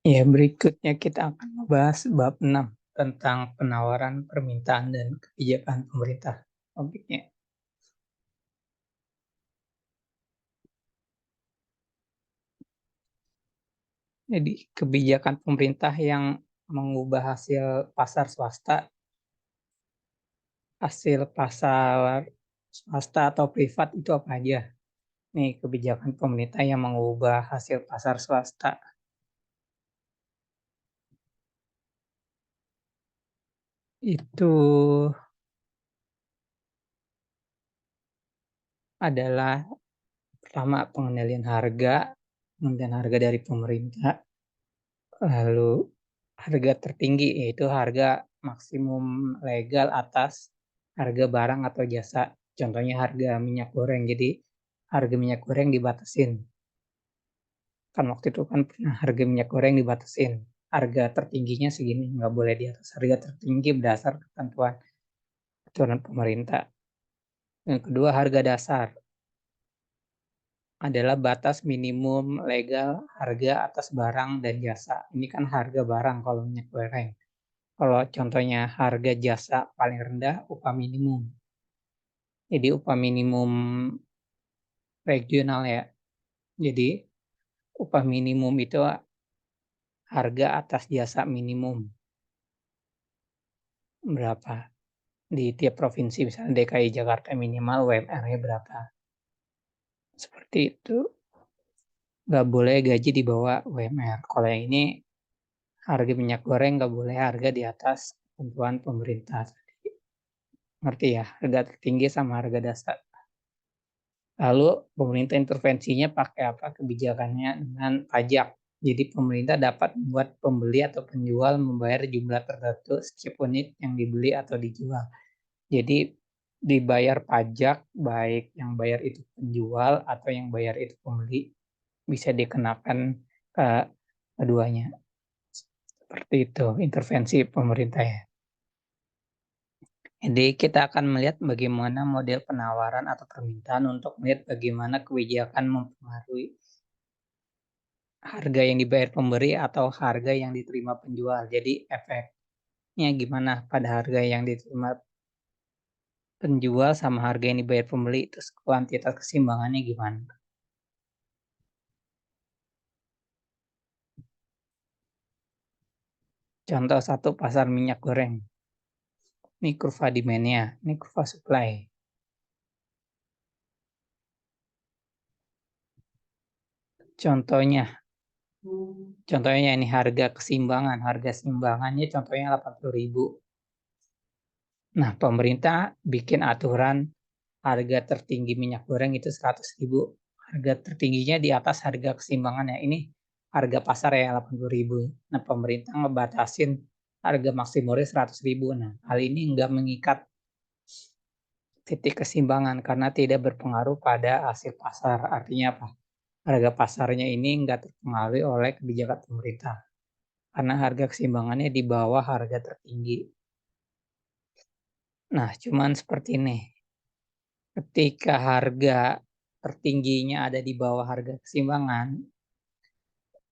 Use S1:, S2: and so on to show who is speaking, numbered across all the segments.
S1: Ya, berikutnya kita akan membahas bab 6 tentang penawaran, permintaan, dan kebijakan pemerintah. Topiknya. Jadi, kebijakan pemerintah yang mengubah hasil pasar swasta atau privat itu apa aja? Nih, kebijakan pemerintah yang mengubah hasil pasar swasta itu adalah pertama pengendalian harga dari pemerintah, lalu harga tertinggi yaitu harga maksimum legal atas harga barang atau jasa. Contohnya harga minyak goreng. Jadi harga minyak goreng dibatasin. Kan waktu itu kan pernah harga minyak goreng dibatasin. Harga tertingginya segini, nggak boleh di atas harga tertinggi berdasar ketentuan aturan pemerintah. Yang kedua, harga dasar adalah batas minimum legal harga atas barang dan jasa. Ini kan harga barang kalau minyak goreng. Kalau contohnya harga jasa paling rendah upah minimum. Jadi upah minimum regional ya. Jadi upah minimum itu harga atas jasa minimum berapa di tiap provinsi. Misalnya DKI Jakarta minimal UMR-nya berapa. Seperti itu. Nggak boleh gaji di bawah UMR. Kalau yang ini harga minyak goreng nggak boleh harga di atas ketentuan pemerintah. Ngerti ya? Harga tertinggi sama harga dasar. Lalu pemerintah intervensinya pakai apa? Kebijakannya dengan pajak. Jadi pemerintah dapat membuat pembeli atau penjual membayar jumlah tertentu setiap unit yang dibeli atau dijual. Jadi dibayar pajak, baik yang bayar itu penjual atau yang bayar itu pembeli, bisa dikenakan ke keduanya. Seperti itu intervensi pemerintah ya. Jadi kita akan melihat bagaimana model penawaran atau permintaan untuk melihat bagaimana kebijakan mempengaruhi harga yang dibayar pemberi atau harga yang diterima penjual. Jadi efeknya gimana pada harga yang diterima penjual sama harga yang dibayar pembeli, terus kuantitas keseimbangannya gimana. Contoh satu, pasar minyak goreng. Ini kurva demand-nya, ini kurva supply. Contohnya, contohnya ini harga keseimbangan. Harga keseimbangannya contohnya 80.000. Nah, pemerintah bikin aturan harga tertinggi minyak goreng itu 100.000. Harga tertingginya di atas harga keseimbangan ya. Ini harga pasar ya 80.000. Nah, pemerintah ngebatasin harga maksimalnya 100.000. Nah, hal ini nggak mengikat titik keseimbangan karena tidak berpengaruh pada hasil pasar. Artinya apa? Harga pasarnya ini nggak terpengaruh oleh kebijakan pemerintah. Karena harga keseimbangannya di bawah harga tertinggi. Nah, cuman seperti ini. Ketika harga tertingginya ada di bawah harga keseimbangan,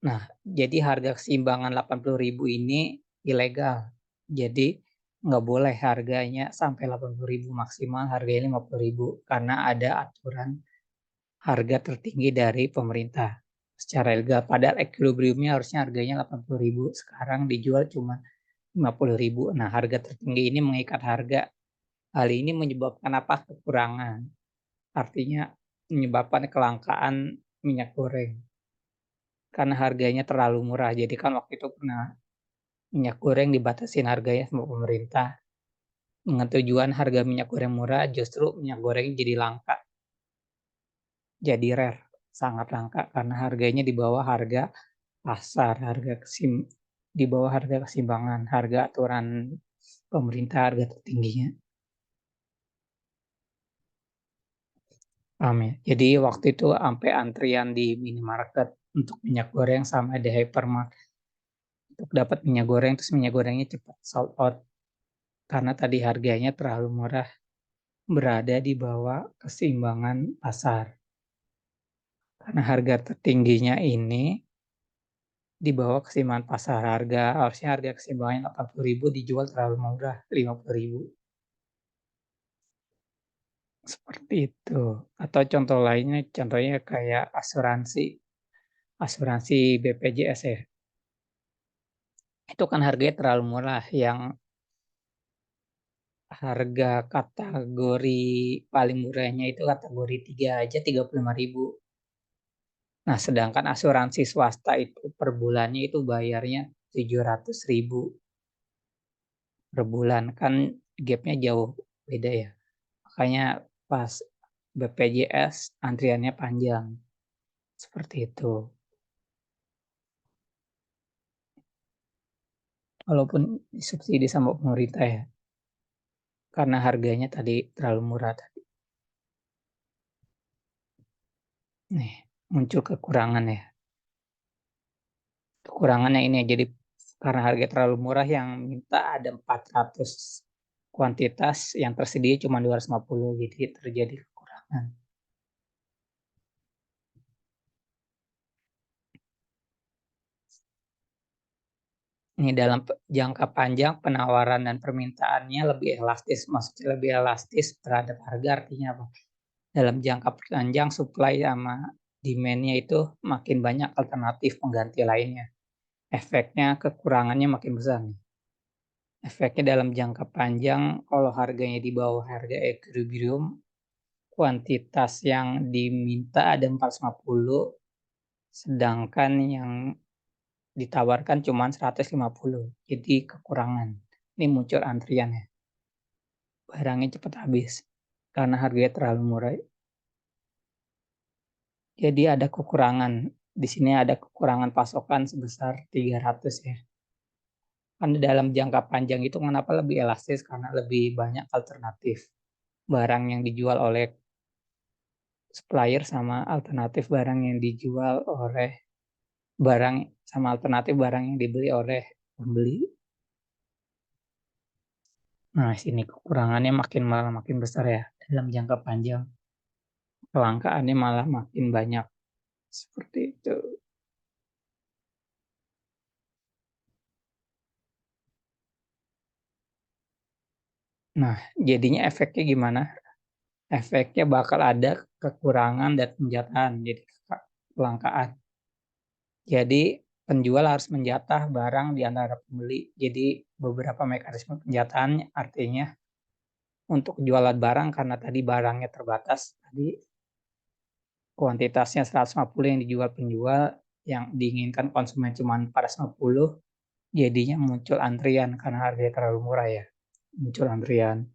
S1: nah, jadi harga keseimbangan 80.000 ini ilegal. Jadi nggak boleh harganya sampai 80.000, maksimal harganya 50.000 karena ada aturan harga tertinggi dari pemerintah secara ilegal. Padahal equilibriumnya harusnya harganya 80.000, sekarang dijual cuma 50.000. Nah, harga tertinggi ini mengikat harga. Hal ini menyebabkan apa? Kekurangan. Artinya menyebabkan kelangkaan minyak goreng karena harganya terlalu murah. Jadi kan waktu itu pernah minyak goreng dibatasin harganya sama pemerintah. Dengan tujuan harga minyak goreng murah, justru minyak goreng jadi langka, jadi rare, sangat langka karena harganya di bawah harga pasar, di bawah harga keseimbangan, harga aturan pemerintah, harga tertingginya. Paham ya? Jadi waktu itu sampai antrian di minimarket untuk minyak goreng sama di hypermarket untuk dapat minyak goreng, terus minyak gorengnya cepat sold out karena tadi harganya terlalu murah, berada di bawah keseimbangan pasar. Karena harga tertingginya ini di bawah keseimbangan pasar. Harusnya harga keseimbangannya 80.000 dijual terlalu murah, 50.000. Seperti itu. Atau contoh lainnya, contohnya kayak asuransi, asuransi BPJS ya. Itu kan harganya terlalu murah, yang harga kategori paling murahnya itu kategori 3 aja 35.000. Nah, sedangkan asuransi swasta itu per bulannya itu bayarnya 700.000 per bulan. Kan gapnya jauh beda ya. Makanya pas BPJS antriannya panjang. Seperti itu. Walaupun disubsidi sama pemerintah ya. Karena harganya tadi terlalu murah tadi. Nih, muncul kekurangan ya. Kekurangannya ini ya, jadi karena harga terlalu murah yang minta ada 400 kuantitas yang tersedia cuma 250, jadi terjadi kekurangan. Ini dalam jangka panjang penawaran dan permintaannya lebih elastis. Maksudnya lebih elastis terhadap harga artinya apa? Dalam jangka panjang supply sama demand-nya itu makin banyak alternatif pengganti lainnya. Efeknya kekurangannya makin besar nih. Efeknya dalam jangka panjang kalau harganya di bawah harga equilibrium, kuantitas yang diminta ada 450, sedangkan yang ditawarkan cuma 150. Jadi kekurangan. Ini muncul antrian ya. Barangnya cepat habis karena harganya terlalu murah. Jadi ada kekurangan. Di sini ada kekurangan pasokan sebesar 300 ya. Karena dalam jangka panjang itu kenapa lebih elastis? Karena lebih banyak alternatif barang yang dijual oleh supplier sama alternatif barang yang dijual oleh barang sama alternatif barang yang dibeli oleh pembeli. Nah, sini kekurangannya malah makin besar ya dalam jangka panjang. Kelangkaannya malah makin banyak. Seperti itu. Nah, jadinya efeknya gimana? Efeknya bakal ada kekurangan dan penjataan, jadi kelangkaan. Jadi penjual harus menjatah barang di antara pembeli. Jadi beberapa mekanisme penjataan artinya untuk jualan barang karena tadi barangnya terbatas, tadi kuantitasnya 150 yang dijual penjual, yang diinginkan konsumen cuma 450, jadinya muncul antrian karena harganya terlalu murah ya. Muncul antrian.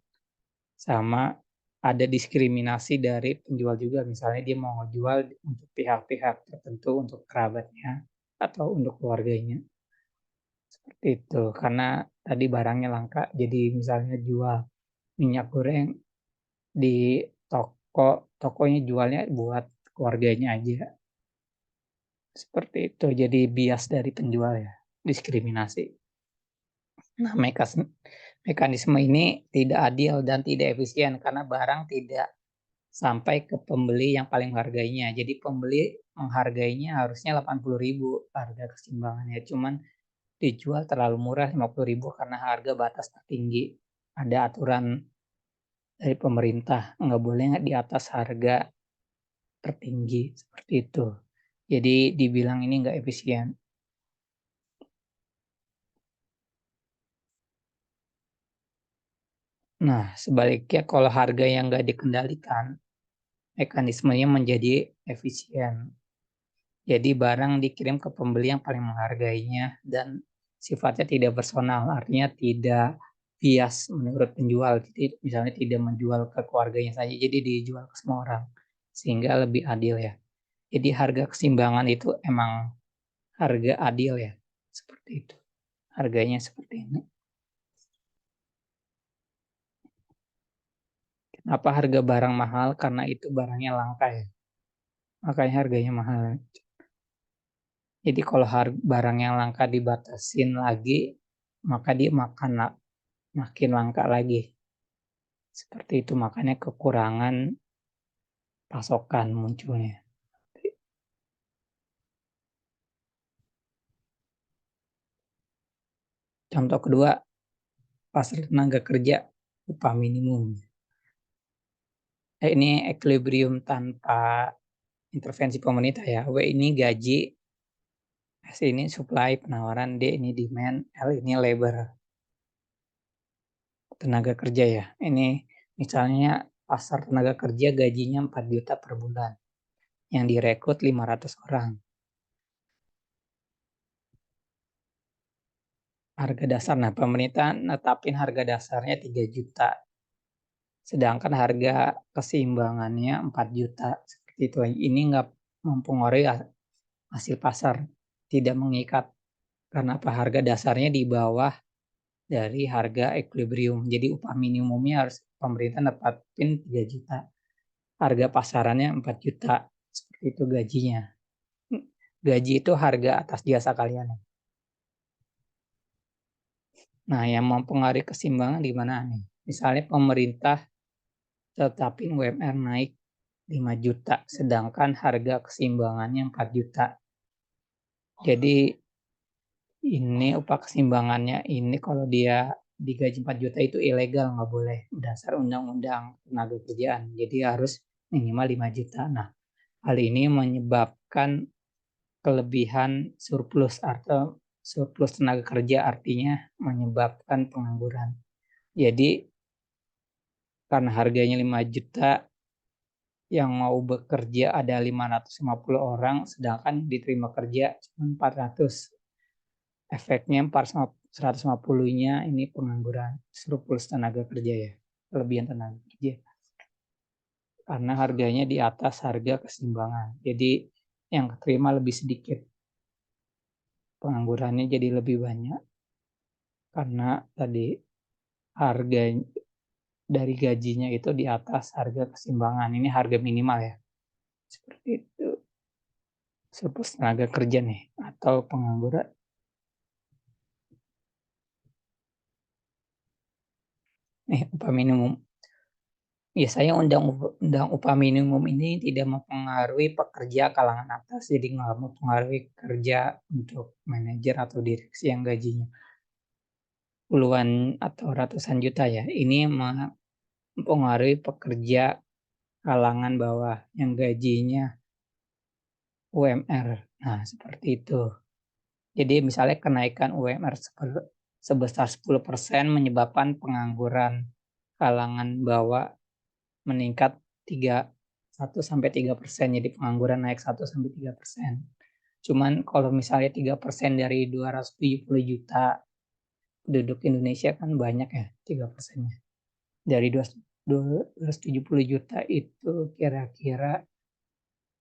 S1: Sama ada diskriminasi dari penjual juga, misalnya dia mau jual untuk pihak-pihak tertentu, untuk kerabatnya atau untuk keluarganya. Seperti itu, karena tadi barangnya langka, jadi misalnya jual minyak goreng di tokonya jualnya buat keluarganya aja. Seperti itu, jadi bias dari penjual ya, diskriminasi. Nah, mekanisme ini tidak adil dan tidak efisien karena barang tidak sampai ke pembeli yang paling menghargainya. Jadi pembeli menghargainya harusnya 80.000 harga keseimbangannya. Cuman dijual terlalu murah 50.000 karena harga batas tertinggi. Ada aturan dari pemerintah, nggak boleh di atas harga tertinggi seperti itu. Jadi dibilang ini nggak efisien. Nah, sebaliknya kalau harga yang nggak dikendalikan, mekanismenya menjadi efisien. Jadi barang dikirim ke pembeli yang paling menghargainya dan sifatnya tidak personal, artinya tidak bias menurut penjual. Jadi misalnya tidak menjual ke keluarganya saja, jadi dijual ke semua orang sehingga lebih adil ya. Jadi harga keseimbangan itu emang harga adil ya, seperti itu. Harganya seperti ini. Kenapa harga barang mahal? Karena itu barangnya langka ya, makanya harganya mahal. Jadi kalau barang yang langka dibatasin lagi, maka dia makin langka lagi. Seperti itu, makanya kekurangan pasokan munculnya. Contoh kedua, pasar tenaga kerja upah minimum. Ini equilibrium tanpa intervensi pemerintah ya. W ini gaji, S ini supply penawaran, D ini demand, L ini labor tenaga kerja ya. Ini misalnya pasar tenaga kerja gajinya 4 juta per bulan. Yang direkrut 500 orang. Harga dasar. Nah, pemerintah netapin harga dasarnya 3 juta. Sedangkan harga keseimbangannya 4 juta. Seperti itu. Ini nggak mempengaruhi hasil pasar. Tidak mengikat. Karena apa? Harga dasarnya di bawah dari harga equilibrium. Jadi upah minimumnya harus pemerintah netapin 3 juta. Harga pasarannya 4 juta. Seperti itu gajinya. Gaji itu harga atas jasa kalian. Nah, yang mempengaruhi keseimbangan di mana nih? Misalnya pemerintah tetapin UMR naik 5 juta, sedangkan harga keseimbangannya 4 juta. Jadi ini upah keseimbangannya ini kalau dia digaji 4 juta itu ilegal, nggak boleh. Dasar undang-undang tenaga kerjaan. Jadi harus minimal 5 juta. Nah, hal ini menyebabkan kelebihan surplus atau surplus tenaga kerja, artinya menyebabkan pengangguran. Jadi karena harganya 5 juta, yang mau bekerja ada 550 orang, sedangkan diterima kerja cuma 400. Efeknya 150-nya ini pengangguran, surplus tenaga kerja ya, kelebihan tenaga kerja. Karena harganya di atas harga keseimbangan. Jadi yang terima lebih sedikit. Penganggurannya jadi lebih banyak. Karena tadi harga dari gajinya itu di atas harga keseimbangan. Ini harga minimal ya. Seperti itu. Surplus tenaga kerja nih. Atau pengangguran. Nih upah minimum. Biasanya undang upah minimum ini tidak mempengaruhi pekerja kalangan atas, jadi nggak mempengaruhi kerja untuk manajer atau direksi yang gajinya puluhan atau ratusan juta ya. Ini mempengaruhi pekerja kalangan bawah yang gajinya UMR. Nah, seperti itu. Jadi misalnya kenaikan UMR sebesar 10% menyebabkan pengangguran kalangan bawah meningkat 1 sampai 3%. Jadi pengangguran naik 1 sampai 3%. Cuman kalau misalnya 3% dari 270 juta penduduk Indonesia kan banyak ya 3%-nya. Dari 270 juta itu kira-kira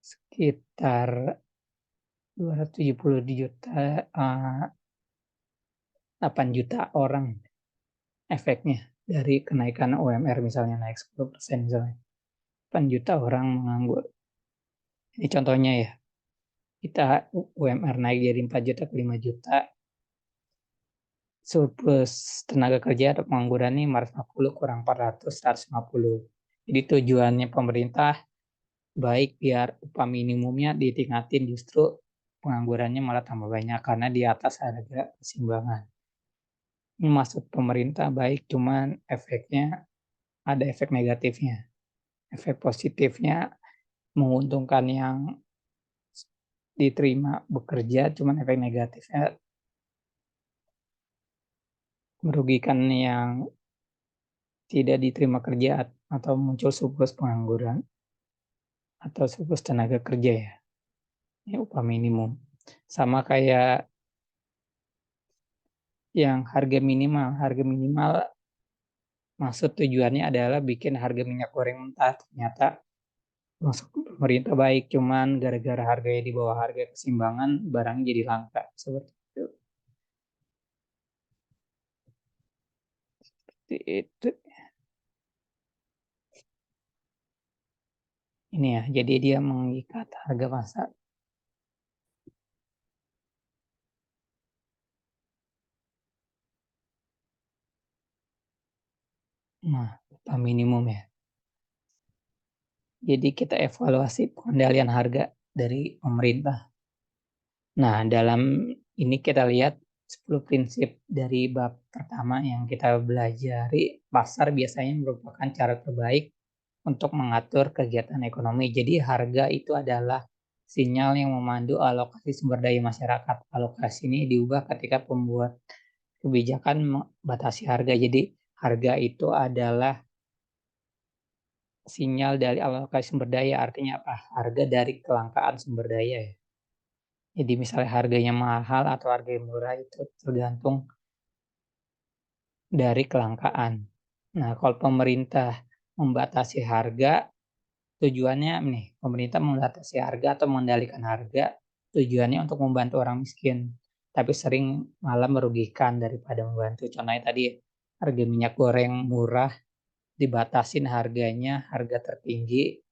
S1: sekitar 270 juta, 8 juta orang efeknya dari kenaikan UMR misalnya naik 10% misalnya. 8 juta orang menganggur. Ini contohnya ya. Kita UMR naik dari 4 juta ke 5 juta, surplus tenaga kerja atau pengangguran ini 450 kurang 400, 150. Jadi tujuannya pemerintah baik biar upah minimumnya ditingkatin, justru penganggurannya malah tambah banyak karena di atas harga keseimbangan. Ini maksud pemerintah baik, cuman efeknya ada efek negatifnya. Efek positifnya menguntungkan yang diterima bekerja, cuman efek negatifnya merugikan yang tidak diterima kerja atau muncul surplus pengangguran atau surplus tenaga kerja ya. Ini upah minimum. Sama kayak yang harga minimal. Harga minimal maksud tujuannya adalah bikin harga minyak goreng mentah. Ternyata maksud pemerintah baik, cuman gara-gara harganya di bawah harga keseimbangan, barang jadi langka. Seperti itu. Itu. Ini ya, jadi dia mengikat harga pasar. Nah, upah minimum ya. Jadi kita evaluasi pengendalian harga dari pemerintah. Nah, dalam ini kita lihat 10 prinsip dari bab pertama yang kita belajari, pasar biasanya merupakan cara terbaik untuk mengatur kegiatan ekonomi. Jadi harga itu adalah sinyal yang memandu alokasi sumber daya masyarakat. Alokasi ini diubah ketika pembuat kebijakan membatasi harga. Jadi harga itu adalah sinyal dari alokasi sumber daya. Artinya apa? Harga dari kelangkaan sumber daya ya. Jadi misalnya harganya mahal atau harganya murah itu tergantung dari kelangkaan. Nah, kalau pemerintah membatasi harga, tujuannya nih, pemerintah membatasi harga atau mengendalikan harga, tujuannya untuk membantu orang miskin, tapi sering malah merugikan daripada membantu. Contohnya tadi, harga minyak goreng murah, dibatasin harganya, harga tertinggi,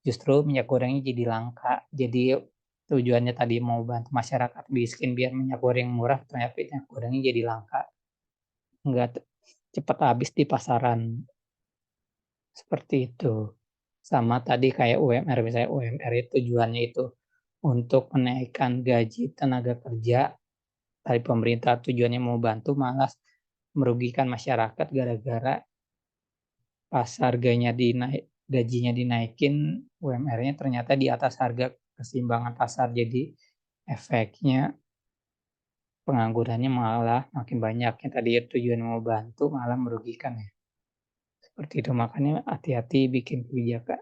S1: justru minyak gorengnya jadi langka. Jadi tujuannya tadi mau bantu masyarakat miskin biar minyak goreng murah, ternyata minyak gorengnya jadi langka. Nggak cepat habis di pasaran. Seperti itu. Sama tadi kayak UMR, misalnya UMR itu tujuannya itu untuk menaikkan gaji tenaga kerja, dari pemerintah tujuannya mau bantu malah merugikan masyarakat gara-gara pas harganya dinaik, gajinya dinaikin, UMR-nya ternyata di atas harga keseimbangan pasar. Jadi efeknya penganggurannya malah makin banyak. Yang tadi tujuan mau bantu malah merugikan ya. Seperti itu, makanya hati-hati bikin kebijakan.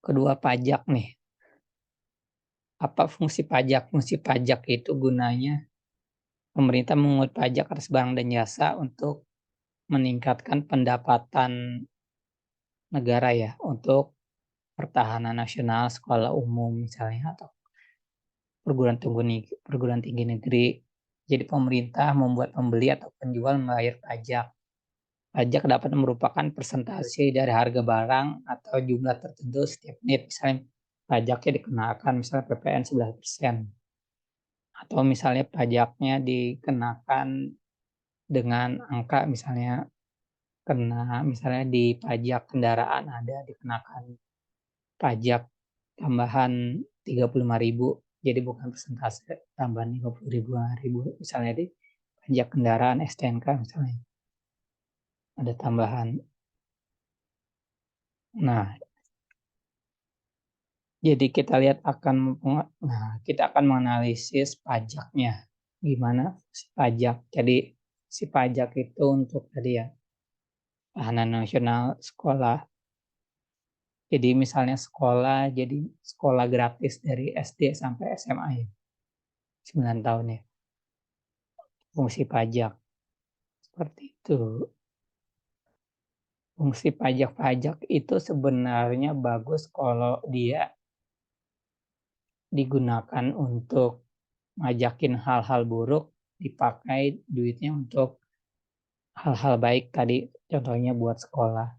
S1: Kedua, pajak nih. Apa fungsi pajak? Fungsi pajak itu gunanya pemerintah mengungut pajak atas barang dan jasa untuk meningkatkan pendapatan negara ya, untuk pertahanan nasional, sekolah umum misalnya, atau perguruan tinggi negeri. Jadi pemerintah membuat pembeli atau penjual membayar pajak. Pajak dapat merupakan persentase dari harga barang atau jumlah tertentu setiap menit. Misalnya pajaknya dikenakan misalnya PPN 11%. Atau misalnya pajaknya dikenakan dengan angka, misalnya misalnya di pajak kendaraan ada dikenakan pajak tambahan 35.000, jadi bukan persentase tambahan 50.000 misalnya di pajak kendaraan STNK misalnya ada tambahan. Nah, jadi kita lihat kita akan menganalisis pajaknya gimana si pajak. Jadi si pajak itu untuk tadi ya, tahanan nasional, sekolah. Jadi misalnya jadi sekolah gratis dari SD sampai SMA ya, 9 tahun ya, fungsi pajak. Seperti itu. Fungsi pajak-pajak itu sebenarnya bagus kalau dia digunakan untuk ngajakin hal-hal buruk, dipakai duitnya untuk hal-hal baik tadi, contohnya buat sekolah,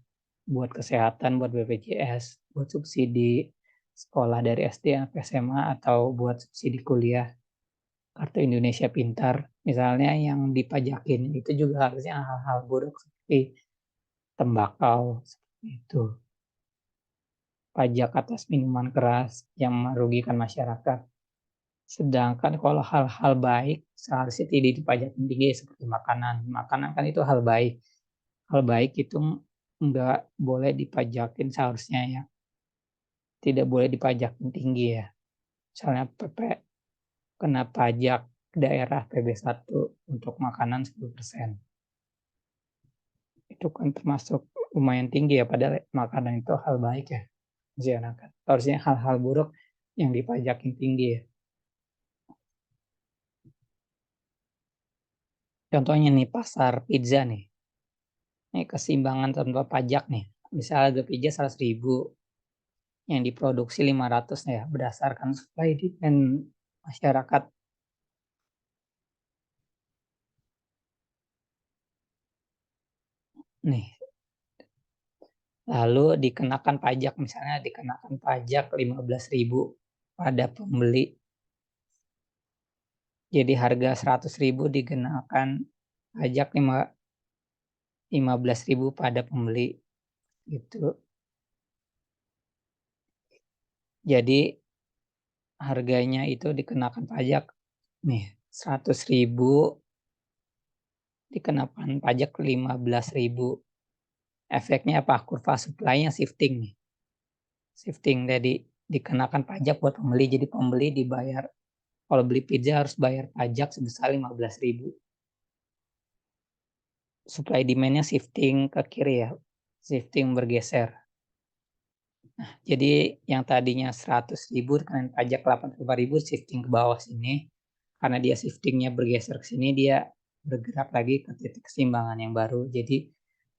S1: buat kesehatan, buat BPJS, buat subsidi sekolah dari SD sampai SMA, atau buat subsidi kuliah. Kartu Indonesia Pintar, misalnya yang dipajakin itu juga harusnya hal-hal buruk seperti tembakau, seperti itu. Pajak atas minuman keras yang merugikan masyarakat. Sedangkan kalau hal-hal baik seharusnya tidak dipajakin tinggi seperti makanan. Makanan kan itu hal baik. Hal baik itu nggak boleh dipajakin seharusnya ya. Tidak boleh dipajakin tinggi ya. Misalnya kena pajak daerah PB1 untuk makanan 10%. Itu kan termasuk lumayan tinggi ya, padahal makanan itu hal baik ya masyarakat. Harusnya hal-hal buruk yang dipajakin tinggi ya. Contohnya nih pasar pizza nih. Ini keseimbangan tanpa pajak nih. Misalnya harga pizza 100.000, yang diproduksi 500 ya, berdasarkan supply demand masyarakat. Nih, lalu dikenakan pajak, misalnya dikenakan pajak 15.000 pada pembeli. Jadi harga 100.000 dikenakan pajak 15.000 pada pembeli. Gitu. Jadi harganya itu dikenakan pajak nih 100.000, dikenakan pajak 15.000. Efeknya apa? Kurva supply-nya shifting nih. Shifting jadi dikenakan pajak buat pembeli. Jadi pembeli dibayar, kalau beli pizza harus bayar pajak sebesar 15.000. Supply demand-nya shifting ke kiri ya. Shifting bergeser. Jadi yang tadinya 100.000 dengan pajak 85.000 shifting ke bawah sini. Karena dia shiftingnya bergeser ke sini, dia bergerak lagi ke titik keseimbangan yang baru. Jadi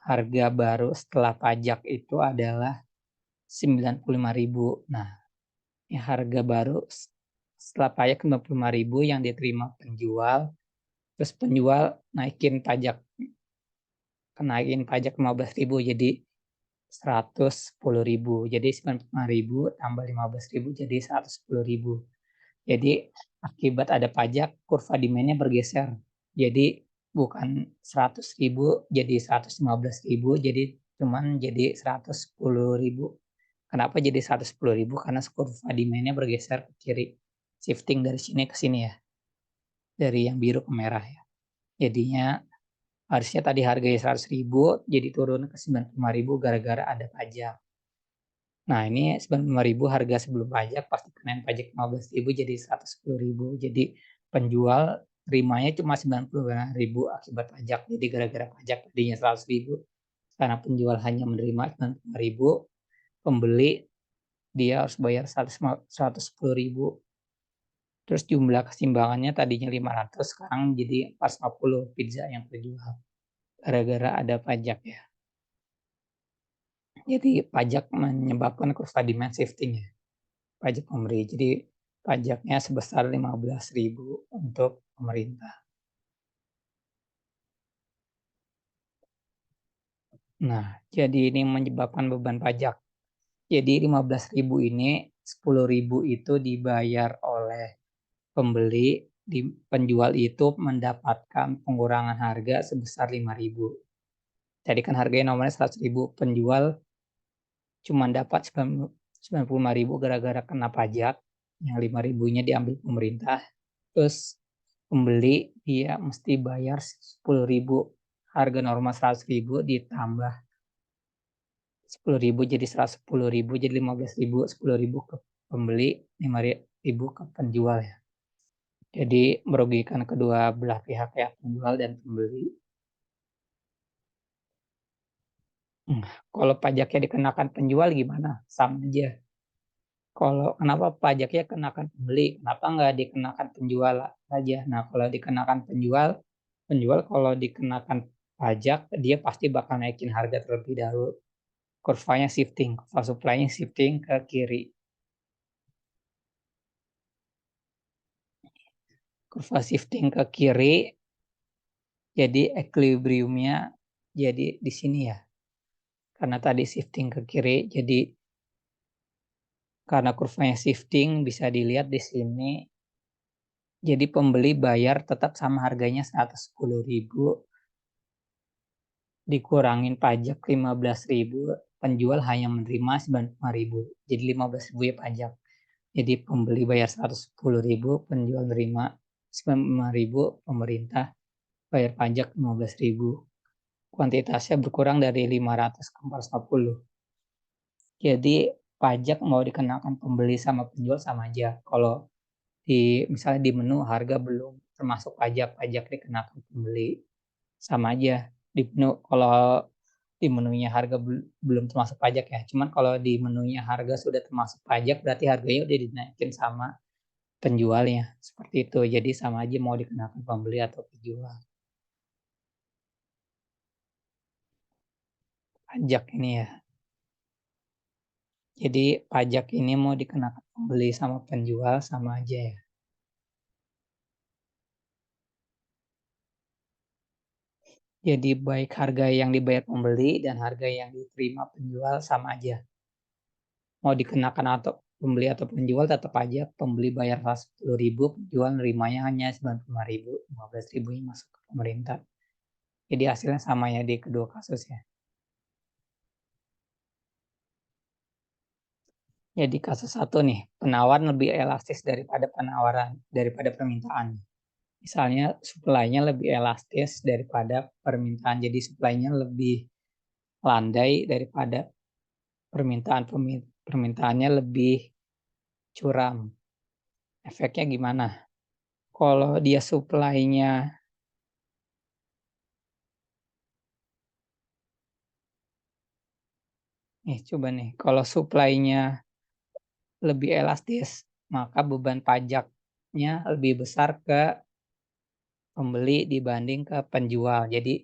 S1: harga baru setelah pajak itu adalah 95.000. Nah, ya harga baru setelah pajak 95.000 yang diterima penjual, terus penjual kenaikin pajak 15.000 jadi 110.000. Jadi 95.000 tambah 15.000 jadi 110.000. Jadi akibat ada pajak, kurva demand-nya bergeser. Jadi bukan 100.000 jadi 115.000, jadi cuman jadi 110.000. Kenapa jadi 110.000? Karena kurva demand-nya bergeser ke kiri. Shifting dari sini ke sini ya. Dari yang biru ke merah ya. Jadinya harusnya tadi harganya 100.000 jadi turun ke 95.000 gara-gara ada pajak. Nah, ini 95.000 harga sebelum pajak, pasti kenain pajak 15.000 jadi 110.000. Jadi penjual terimanya cuma 90.000 akibat pajak. Jadi gara-gara pajak tadinya 100.000, karena penjual hanya menerima 95.000, pembeli dia harus bayar 110.000. Terus jumlah keseimbangannya tadinya 500, sekarang jadi 450 pizza yang terjual. Gara-gara ada pajak ya. Jadi pajak menyebabkan kurva demand shifting ya. Pajak pemberi. Jadi pajaknya sebesar 15.000 untuk pemerintah. Nah, jadi ini menyebabkan beban pajak. Jadi 15.000 ini 10.000 itu dibayar oleh pembeli, penjual itu mendapatkan pengurangan harga sebesar 5.000. Jadi kan harganya normalnya 100.000, penjual cuma dapat 95.000 gara-gara kena pajak, yang 5.000-nya diambil pemerintah. Terus pembeli dia mesti bayar 10.000, harga normal 100.000 ditambah 10.000 jadi 110.000 jadi 15.000, 10.000 ke pembeli, 5.000 ke penjual ya. Jadi merugikan kedua belah pihak ya, penjual dan pembeli. Kalau pajaknya dikenakan penjual gimana? Sama aja. Kalau kenapa pajaknya kenakan pembeli, kenapa nggak dikenakan penjual saja? Nah, kalau dikenakan penjual, penjual kalau dikenakan pajak, dia pasti bakal naikin harga terlebih dahulu. Kurvanya shifting, kurva supply-nya shifting ke kiri. Kurva shifting ke kiri, jadi equilibriumnya jadi di sini ya. Karena tadi shifting ke kiri, jadi karena kurvanya shifting bisa dilihat di sini. Jadi pembeli bayar tetap sama harganya 110.000, dikurangin pajak 15.000, penjual hanya menerima 95.000. Jadi 15.000 ya pajak. Jadi pembeli bayar 110.000, penjual menerima 95.000, pemerintah bayar pajak 15.000. Kuantitasnya berkurang dari 500 ke 450. Jadi pajak mau dikenakan pembeli sama penjual sama aja. Kalau misalnya di menu harga belum termasuk pajak, pajak dikenakan pembeli sama aja. Di menu, kalau di menunya harga belum termasuk pajak ya. Cuman kalau di menunya harga sudah termasuk pajak berarti harganya udah dinaikin sama penjualnya. Seperti itu. Jadi sama aja mau dikenakan pembeli atau penjual. Pajak ini ya. Jadi pajak ini mau dikenakan pembeli sama penjual sama aja ya. Jadi baik harga yang dibayar pembeli dan harga yang diterima penjual sama aja. Mau dikenakan atau pembeli atau penjual tetap aja pembeli bayar 110.000, penjual nerimanya hanya 95.000, 15.000 yang masuk ke pemerintah. Jadi hasilnya sama ya di kedua kasus ya. Jadi kasus satu nih, penawaran lebih elastis daripada permintaan. Misalnya supply-nya lebih elastis daripada permintaan. Jadi supply-nya lebih landai daripada permintaan. Permintaannya lebih curam. Efeknya gimana? Kalau dia supply-nya nih coba nih, kalau supply-nya lebih elastis, maka beban pajaknya lebih besar ke pembeli dibanding ke penjual. Jadi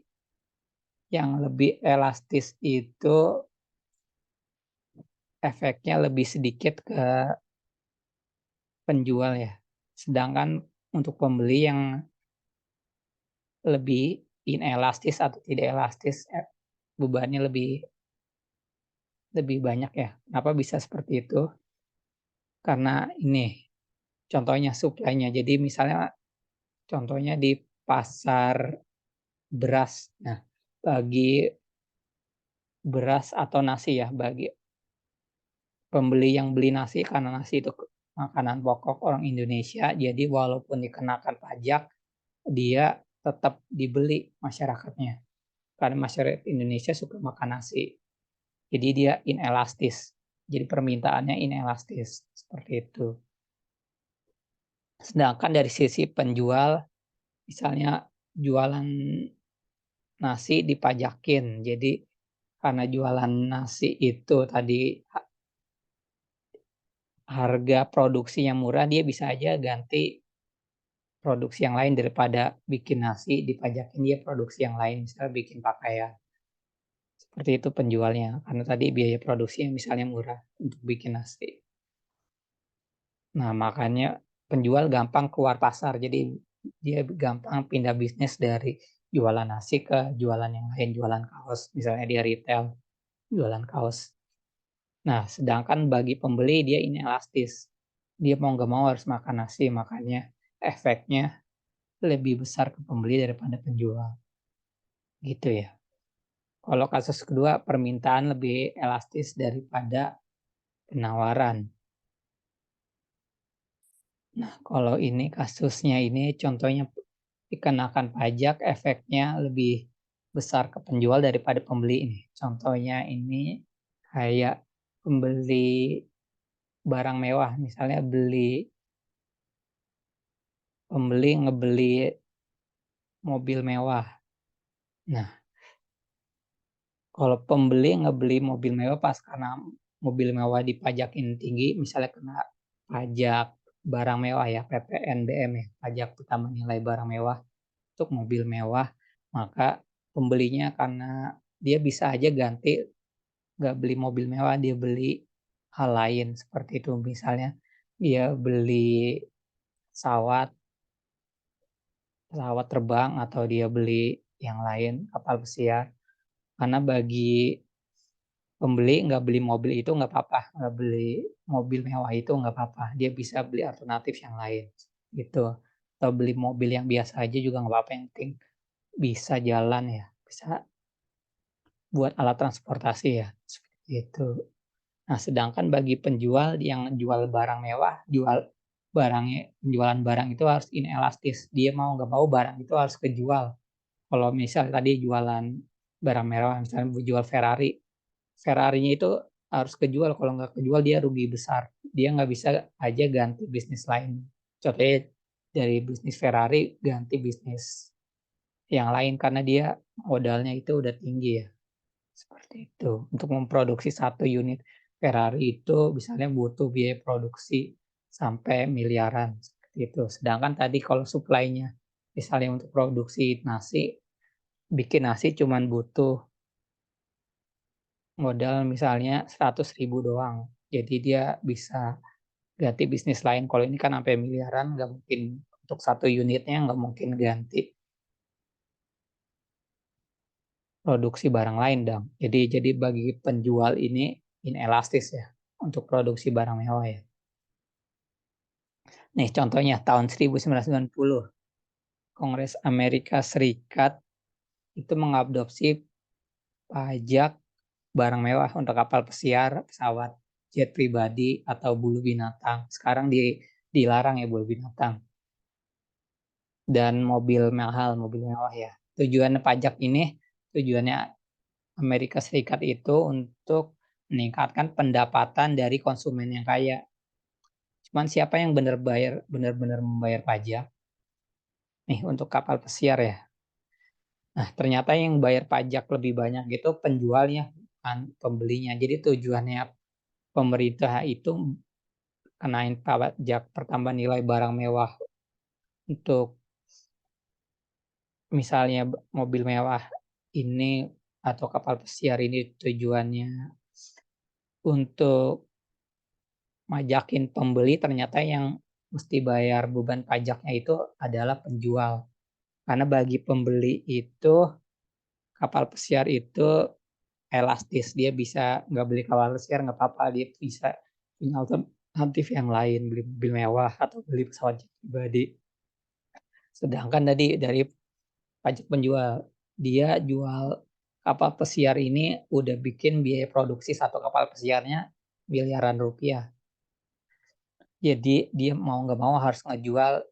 S1: yang lebih elastis itu efeknya lebih sedikit ke penjual ya. Sedangkan untuk pembeli yang lebih inelastis atau tidak elastis, bebannya lebih lebih banyak ya. Kenapa bisa seperti itu? Karena ini contohnya supply-nya. Jadi misalnya contohnya di pasar beras. Nah, bagi beras atau nasi ya, bagi pembeli yang beli nasi karena nasi itu makanan pokok orang Indonesia, jadi walaupun dikenakan pajak, dia tetap dibeli masyarakatnya. Karena masyarakat Indonesia suka makan nasi. Jadi dia inelastis. Jadi permintaannya inelastis. Seperti itu. Sedangkan dari sisi penjual, misalnya jualan nasi dipajakin. Jadi karena jualan nasi itu tadi harga produksinya murah, dia bisa aja ganti produksi yang lain daripada bikin nasi dipajakin, dia produksi yang lain, misalnya bikin pakaian. Seperti itu penjualnya, karena tadi biaya produksinya misalnya murah untuk bikin nasi. Nah, makanya penjual gampang keluar pasar, jadi dia gampang pindah bisnis dari jualan nasi ke jualan yang lain, jualan kaos, misalnya dia retail, jualan kaos. Nah, sedangkan bagi pembeli dia inelastis. Dia mau nggak mau harus makan nasi, makanya efeknya lebih besar ke pembeli daripada penjual. Gitu ya. Kalau kasus kedua, permintaan lebih elastis daripada penawaran. Nah, kalau ini kasusnya ini contohnya dikenakan pajak, efeknya lebih besar ke penjual daripada pembeli ini. Contohnya ini kayak pembeli barang mewah, misalnya pembeli ngebeli mobil mewah. Nah, kalau pembeli ngebeli mobil mewah pas karena mobil mewah dipajakin tinggi, misalnya kena pajak barang mewah ya, PPNBM ya, pajak utama nilai barang mewah untuk mobil mewah, maka pembelinya karena dia bisa aja ganti, nggak beli mobil mewah, dia beli hal lain seperti itu. Misalnya dia beli pesawat, pesawat terbang atau dia beli yang lain, kapal pesiar. Karena bagi pembeli nggak beli mobil itu nggak apa-apa, nggak beli mobil mewah itu nggak apa-apa. Dia bisa beli alternatif yang lain gitu. Atau beli mobil yang biasa aja juga nggak apa-apa, yang penting bisa jalan ya, bisa buat alat transportasi ya, seperti itu. Nah, sedangkan bagi penjual yang jual barang mewah, penjualan barang itu harus inelastis. Dia mau nggak mau barang itu harus kejual. Kalau misal tadi jualan barang mewah, misalnya jual Ferrari, Ferrarinya itu harus kejual. Kalau nggak kejual dia rugi besar. Dia nggak bisa aja ganti bisnis lain. Contohnya dari bisnis Ferrari ganti bisnis yang lain karena dia modalnya itu udah tinggi ya. Seperti itu. Untuk memproduksi satu unit Ferrari itu misalnya butuh biaya produksi sampai miliaran. Seperti itu. Sedangkan tadi kalau supply-nya misalnya untuk produksi nasi, bikin nasi cuman butuh modal misalnya 100.000 doang. Jadi dia bisa ganti bisnis lain. Kalau ini kan sampai miliaran, nggak mungkin untuk satu unitnya nggak mungkin ganti produksi barang lain dong. Jadi bagi penjual ini inelastis ya untuk produksi barang mewah ya. Nih contohnya tahun 1990 Kongres Amerika Serikat itu mengadopsi pajak barang mewah untuk kapal pesiar, pesawat. jet pribadi atau bulu binatang. Sekarang dilarang ya bulu binatang. Dan mobil mahal, mobil mewah ya. Tujuannya pajak ini, tujuannya Amerika Serikat itu untuk meningkatkan pendapatan dari konsumen yang kaya. Cuman siapa yang benar-benar membayar pajak? Nih untuk kapal pesiar ya. Nah, ternyata yang bayar pajak lebih banyak gitu penjualnya, bukan pembelinya. Jadi tujuannya pemerintah itu kenain pajak pertambahan nilai barang mewah untuk misalnya mobil mewah ini atau kapal pesiar ini tujuannya untuk majakin pembeli, ternyata yang mesti bayar beban pajaknya itu adalah penjual. Karena bagi pembeli itu kapal pesiar itu elastis, dia bisa nggak beli kapal pesiar nggak apa-apa, dia bisa punya alternatif yang lain, beli mobil mewah atau beli pesawat pribadi. Sedangkan tadi dari pajak penjual, dia jual kapal pesiar ini udah bikin biaya produksi satu kapal pesiarnya miliaran rupiah. Jadi dia mau nggak mau harus ngejual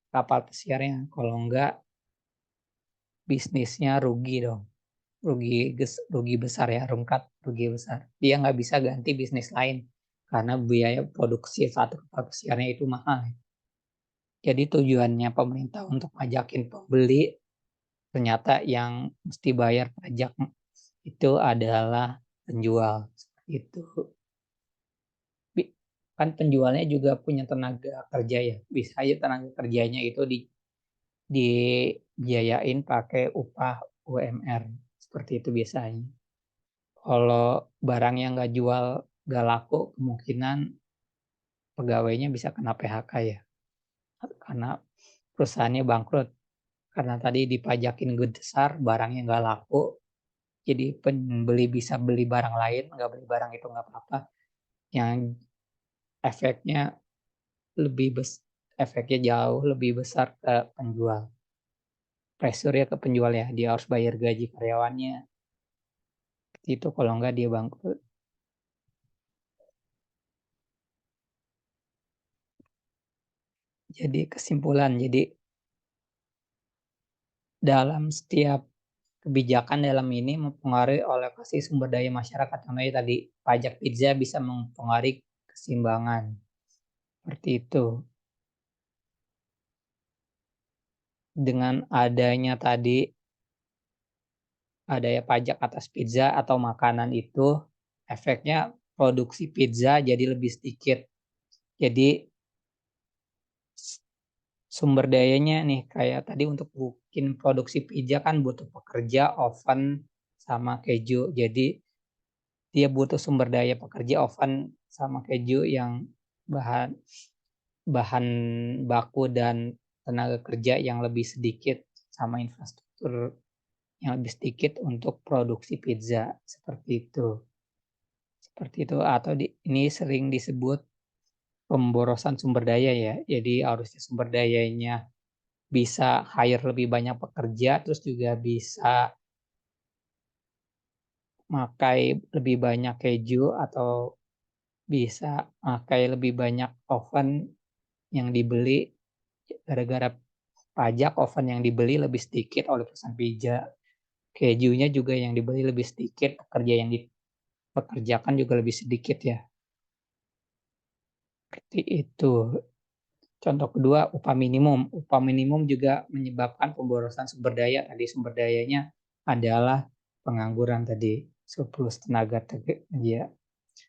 S1: kapal pesiarnya, kalau enggak bisnisnya rugi dong, rugi besar ya, rungkat rugi besar. Dia nggak bisa ganti bisnis lain karena biaya produksi satu kapal pesiarnya itu mahal. Jadi tujuannya pemerintah untuk pajakin pembeli, ternyata yang mesti bayar pajak itu adalah penjual. Itu kan penjualnya juga punya tenaga kerja ya, bisa aja tenaga kerjanya itu dibiayain pakai upah UMR, seperti itu biasanya. Kalau barang yang nggak jual nggak laku, kemungkinan pegawainya bisa kena PHK ya, karena perusahaannya bangkrut. Karena tadi dipajakin besar, barangnya nggak laku, jadi pembeli bisa beli barang lain, nggak beli barang itu nggak apa-apa. Yang efeknya efeknya jauh lebih besar ke penjual. Pressure ya ke penjual ya, dia harus bayar gaji karyawannya. Itu kalau nggak dia bangkrut. Jadi kesimpulan, jadi dalam setiap kebijakan dalam ini mempengaruhi alokasi sumber daya masyarakat. Contohnya tadi pajak pizza bisa mempengaruhi keseimbangan. Seperti itu. Dengan adanya tadi adanya pajak atas pizza atau makanan itu, efeknya produksi pizza jadi lebih sedikit. Jadi sumber dayanya nih kayak tadi untuk bikin produksi pizza kan butuh pekerja, oven, sama keju. Jadi dia butuh sumber daya pekerja, oven, sama keju yang bahan bahan baku dan tenaga kerja yang lebih sedikit, sama infrastruktur yang lebih sedikit untuk produksi pizza, seperti itu. Seperti itu atau ini sering disebut pemborosan sumber daya ya. Jadi harusnya sumber dayanya bisa hire lebih banyak pekerja, terus juga bisa makai lebih banyak keju atau bisa makai lebih banyak oven yang dibeli, gara-gara pajak oven yang dibeli lebih sedikit oleh perusahaan pizza. Kejunya juga yang dibeli lebih sedikit, pekerja yang dipekerjakan juga lebih sedikit ya. Seperti itu. Contoh kedua, upah minimum. Upah minimum juga menyebabkan pemborosan sumber daya. Tadi sumber dayanya adalah pengangguran tadi, surplus tenaga kerja.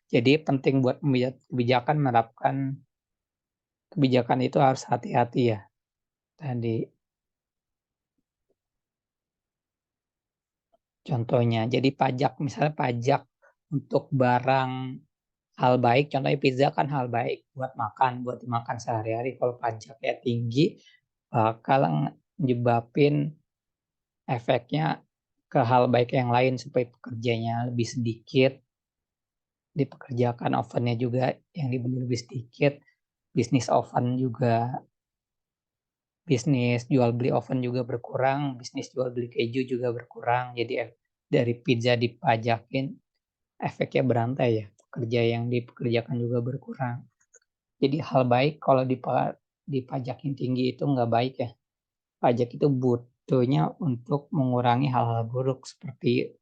S1: Jadi penting buat kebijakan menerapkan kebijakan itu harus hati-hati ya. Tadi contohnya, jadi pajak, misalnya pajak untuk barang hal baik, contohnya pizza kan hal baik buat makan, buat dimakan sehari-hari. Kalau pajaknya tinggi, bakal nyebabin efeknya ke hal baik yang lain supaya pekerjanya lebih sedikit, dipekerjakan ovennya juga yang dibeli lebih sedikit, bisnis oven juga, bisnis jual beli oven juga berkurang, bisnis jual beli keju juga berkurang. Jadi dari pizza dipajakin, efeknya berantai ya. pekerja yang dipekerjakan juga berkurang. Jadi hal baik kalau dipajakin tinggi itu nggak baik ya. Pajak itu butuhnya untuk mengurangi hal-hal buruk seperti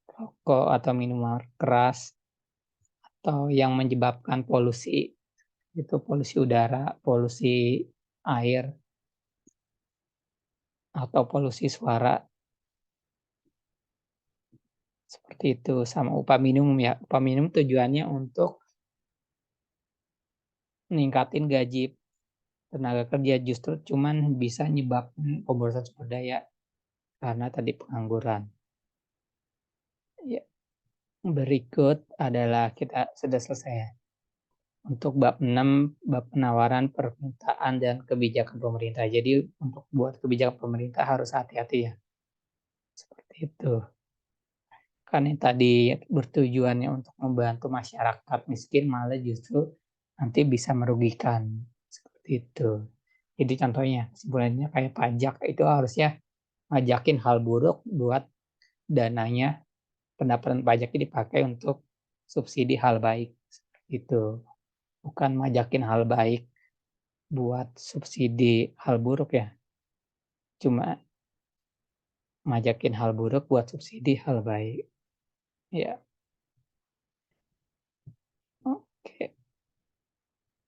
S1: rokok atau minuman keras atau yang menyebabkan polusi, itu polusi udara, polusi air, atau polusi suara, seperti itu. Sama upah minimum ya, upah minimum tujuannya untuk ningkatin gaji tenaga kerja, justru cuman bisa nyebabin pemborosan sumber daya karena tadi pengangguran. Ya, berikut adalah kita sudah selesai ya. Untuk bab 6, bab penawaran, permintaan, dan kebijakan pemerintah. Jadi untuk buat kebijakan pemerintah harus hati-hati ya, seperti itu. Kan yang tadi bertujuannya untuk membantu masyarakat miskin malah justru nanti bisa merugikan, seperti itu. Jadi contohnya, kesimpulannya kayak pajak itu harusnya ngajakin hal buruk buat dananya, pendapatan pajaknya dipakai untuk subsidi hal baik, seperti itu. Bukan ngajakin hal baik buat subsidi hal buruk ya, cuma ngajakin hal buruk buat subsidi hal baik. Ya, oke.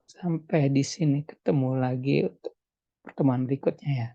S1: Sampai di sini, ketemu lagi untuk pertemuan berikutnya ya.